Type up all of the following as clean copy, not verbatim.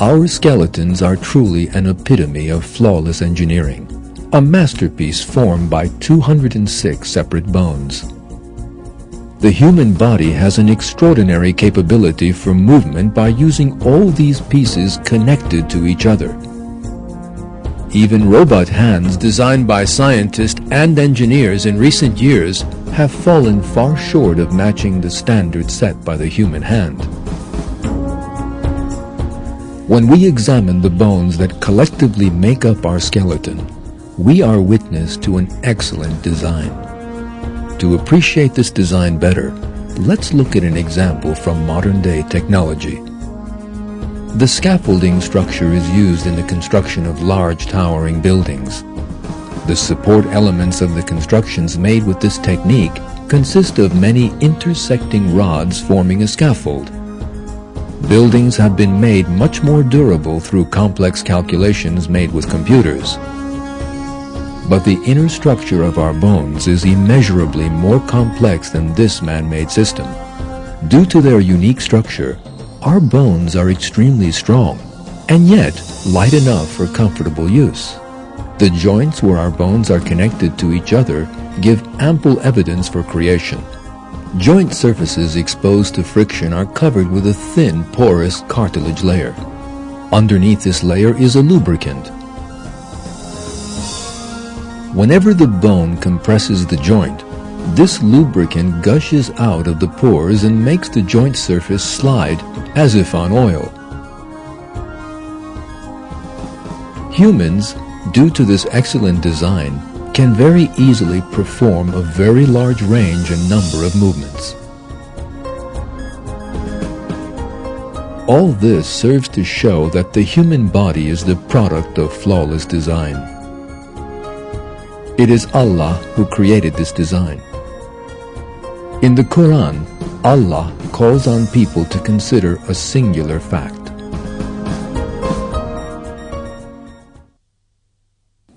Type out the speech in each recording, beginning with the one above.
Our skeletons are truly an epitome of flawless engineering, a masterpiece formed by 206 separate bones. The human body has an extraordinary capability for movement by using all these pieces connected to each other. Even robot hands designed by scientists and engineers in recent years have fallen far short of matching the standard set by the human hand. When we examine the bones that collectively make up our skeleton, we are witness to an excellent design. To appreciate this design better, let's look at an example from modern-day technology. The scaffolding structure is used in the construction of large towering buildings. The support elements of the constructions made with this technique consist of many intersecting rods forming a scaffold. Buildings have been made much more durable through complex calculations made with computers. But the inner structure of our bones is immeasurably more complex than this man-made system. Due to their unique structure, our bones are extremely strong, and yet light enough for comfortable use. The joints where our bones are connected to each other give ample evidence for creation. Joint surfaces exposed to friction are covered with a thin, porous cartilage layer. Underneath this layer is a lubricant. Whenever the bone compresses the joint, this lubricant gushes out of the pores and makes the joint surface slide as if on oil. Humans, due to this excellent design, can very easily perform a very large range and number of movements. All this serves to show that the human body is the product of flawless design. It is Allah who created this design. In the Quran, Allah calls on people to consider a singular fact.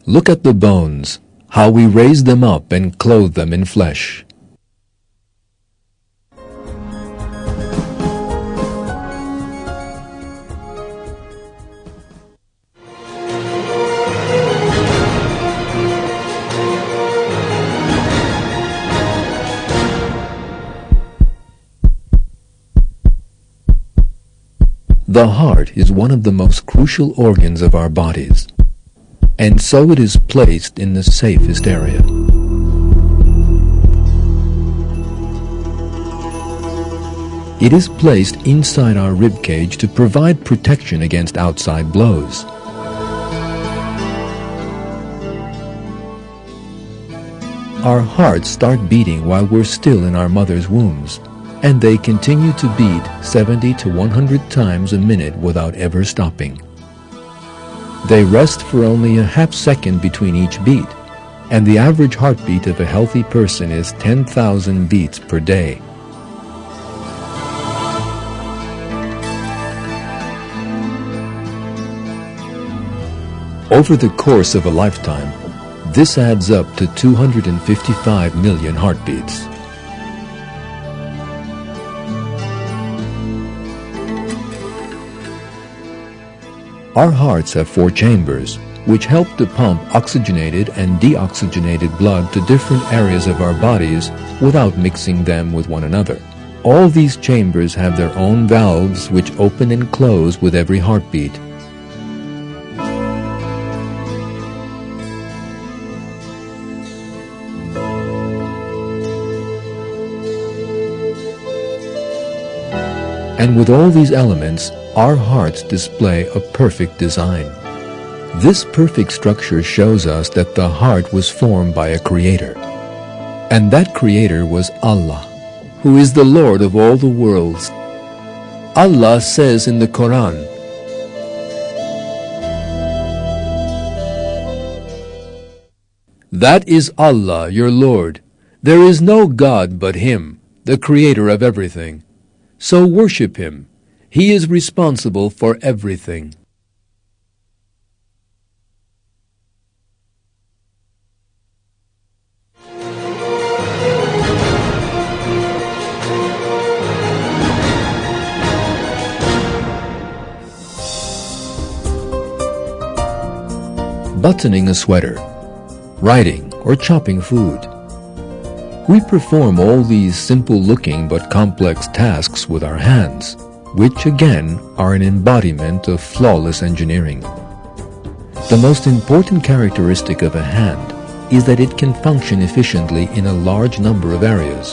Look at the bones, how we raise them up and clothe them in flesh. The heart is one of the most crucial organs of our bodies, and so it is placed in the safest area. It is placed inside our rib cage to provide protection against outside blows. Our hearts start beating while we're still in our mother's wombs, and they continue to beat 70 to 100 times a minute without ever stopping. They rest for only a half second between each beat, and the average heartbeat of a healthy person is 10,000 beats per day. Over the course of a lifetime, this adds up to 255 million heartbeats. Our hearts have 4 chambers, which help to pump oxygenated and deoxygenated blood to different areas of our bodies without mixing them with one another. All these chambers have their own valves which open and close with every heartbeat. And with all these elements, our hearts display a perfect design. This perfect structure shows us that the heart was formed by a creator. And that creator was Allah, who is the Lord of all the worlds. Allah says in the Quran, "That is Allah, your Lord. There is no God but Him, the creator of everything. So worship Him. He is responsible for everything." buttoning a sweater, writing, or chopping food. We perform all these simple-looking but complex tasks with our hands, which again are an embodiment of flawless engineering. The most important characteristic of a hand is that it can function efficiently in a large number of areas.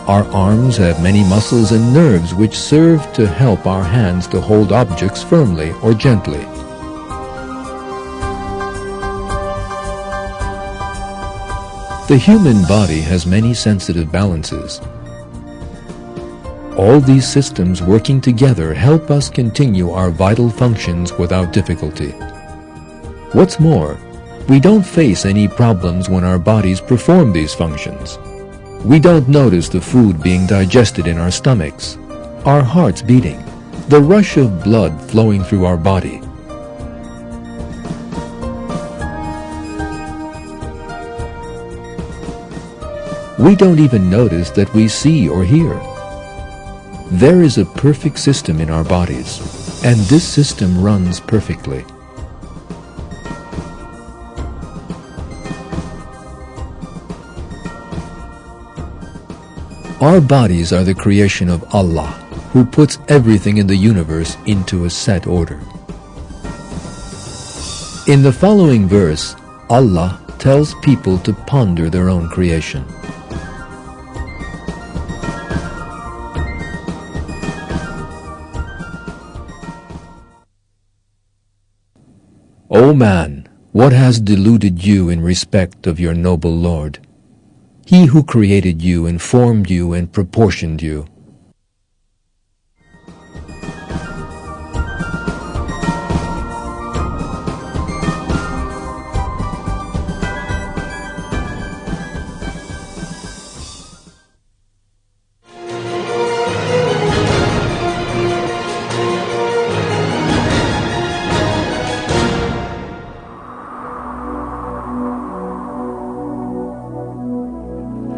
Our arms have many muscles and nerves which serve to help our hands to hold objects firmly or gently. The human body has many sensitive balances. All these systems working together help us continue our vital functions without difficulty. What's more, we don't face any problems when our bodies perform these functions. We don't notice the food being digested in our stomachs, our hearts beating, the rush of blood flowing through our body. We don't even notice that we see or hear. There is a perfect system in our bodies, and this system runs perfectly. Our bodies are the creation of Allah, who puts everything in the universe into a set order. In the following verse, Allah tells people to ponder their own creation. O man, what has deluded you in respect of your noble Lord? He who created you and formed you and proportioned you.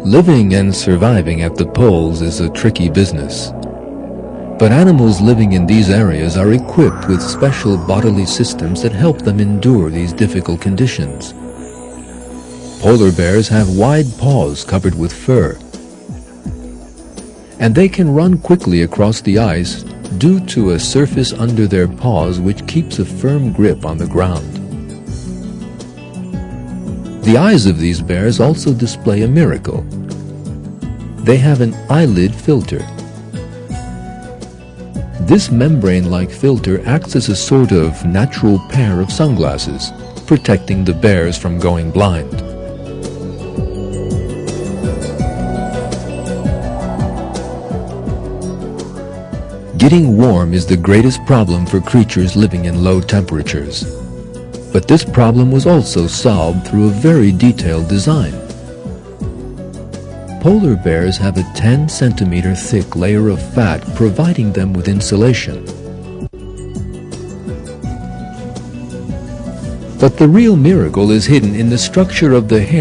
Living and surviving at the poles is a tricky business. But animals living in these areas are equipped with special bodily systems that help them endure these difficult conditions. Polar bears have wide paws covered with fur, and they can run quickly across the ice due to a surface under their paws which keeps a firm grip on the ground. The eyes of these bears also display a miracle. They have an eyelid filter. This membrane-like filter acts as a sort of natural pair of sunglasses, protecting the bears from going blind. Getting warm is the greatest problem for creatures living in low temperatures. But this problem was also solved through a very detailed design. Polar bears have a 10-centimeter thick layer of fat providing them with insulation. But the real miracle is hidden in the structure of the hair.